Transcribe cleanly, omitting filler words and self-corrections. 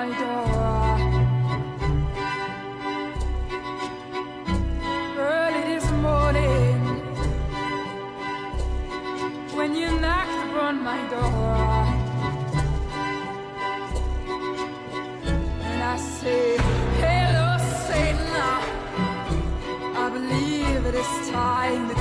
my door. Early this morning, when you knocked upon my door, and I say, hello, Satan, I believe it is time to